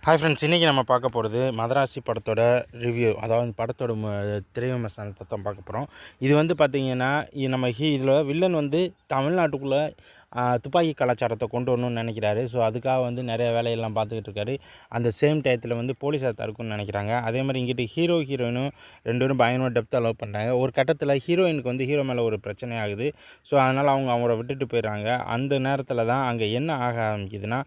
Hi friends, இன்றைக்கி நம்ம பார்க்க போகிறது மதராசி படத்தோட ரிவ்யூ. அதாவது படத்தோட திரை விமர்சனத்தை தான் பார்க்க போகிறோம். இது வந்து பார்த்திங்கன்னா, நம்ம இதில் வில்லன் வந்து தமிழ்நாட்டுக்குள்ளே துப்பாக்கி கலாச்சாரத்தை கொண்டு வரணும்னு நினைக்கிறாரு. ஸோ அதுக்காக வந்து நிறைய வேலையெல்லாம் பார்த்துக்கிட்டு இருக்காரு. அந்த சேம் டயத்தில் வந்து போலீஸார் தடுக்கணும்னு நினைக்கிறாங்க. அதே மாதிரி இங்கிட்டு ஹீரோயினும் 2 பேரும் பயங்கரமாக டெப்த்தாக லவ் பண்ணுறாங்க. ஒரு கட்டத்தில் ஹீரோயினுக்கு வந்து ஹீரோ மேலே ஒரு பிரச்சனை ஆகுது. ஸோ அதனால் அவங்கள விட்டுட்டு போயிடுறாங்க. அந்த நேரத்தில் தான் அங்கே என்ன ஆக ஆரம்பிக்குதுன்னா,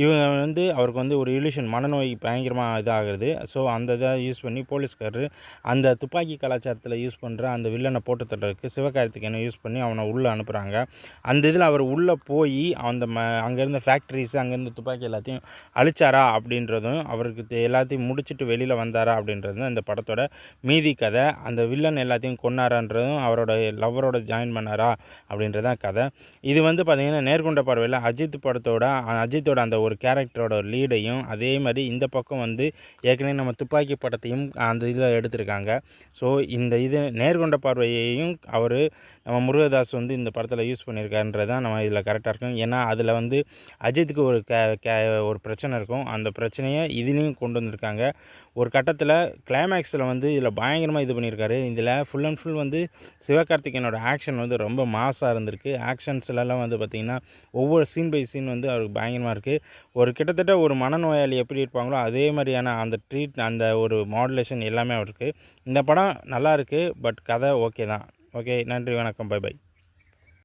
இவங்க வந்து அவருக்கு வந்து ஒரு இல்யூஷன் மனநோய் பயங்கரமாக இதாகுது. ஸோ அந்த இதை யூஸ் பண்ணி போலீஸ்காரரு அந்த துப்பாக்கி கலாச்சாரத்தில் யூஸ் பண்ணுற அந்த வில்லனை போட்டு தட்டுறதுக்கு சிவகார்த்திகேயனை யூஸ் பண்ணி அவனை உள்ளே அனுப்புகிறாங்க. அந்த இதில் அவர் உள்ளே போய் அந்த அங்கே இருந்த ஃபேக்ட்ரிஸ் அங்கேருந்து துப்பாக்கி எல்லாத்தையும் அழிச்சாரா அப்படின்றதும், அவருக்கு எல்லாத்தையும் முடிச்சுட்டு வெளியில் வந்தாரா அப்படின்றதும் இந்த படத்தோட மீதி கதை. அந்த வில்லன் எல்லாத்தையும் கொன்னாரான்றதும், அவரோட லவ்வரோட ஜாயின் பண்ணாரா அப்படின்றதான் கதை. இது வந்து பார்த்திங்கன்னா, நேர்கொண்ட பார்வையில் அஜித்தோட அந்த ஒரு கேரக்டரோட லீடையும், அதே மாதிரி இந்த பக்கம் வந்து ஏற்கனவே நம்ம துப்பாக்கி படத்தையும் அந்த இதில் எடுத்திருக்காங்க. ஸோ இந்த இது நேர்கொண்ட பார்வையையும் நம்ம முருகதாஸ் வந்து இந்த படத்தில் யூஸ் பண்ணியிருக்காருன்றது தான் நம்ம இதில் கரெக்டாக இருக்கும். ஏன்னா அதில் வந்து அஜித்துக்கு ஒரு பிரச்சனை இருக்கும். அந்த பிரச்சனையை இதுலேயும் கொண்டு வந்திருக்காங்க. ஒரு கட்டத்தில் கிளைமேக்ஸில் வந்து இதில் பயங்கரமாக இது பண்ணியிருக்காரு. இதில் ஃபுல் அண்ட் ஃபுல் வந்து சிவகார்த்திகேயனோட ஆக்ஷன் வந்து ரொம்ப மாஸாக இருந்திருக்கு. ஆக்ஷன்ஸ்லாம் வந்து பார்த்திங்கன்னா, ஒவ்வொரு சீன் பை சீன் வந்து அவருக்கு பயங்கரமாக இருக்குது. கிட்டத்தட்ட ஒரு மனநோயாளி எப்படி இருப்பாங்களோ அதே மாதிரியான அந்த ஒரு மாடுலேஷன் எல்லாமே அவருக்கு. இந்த படம் நல்லா இருக்குது. பட் கதை ஓகே தான். ஓகே, நன்றி, வணக்கம், பை பை.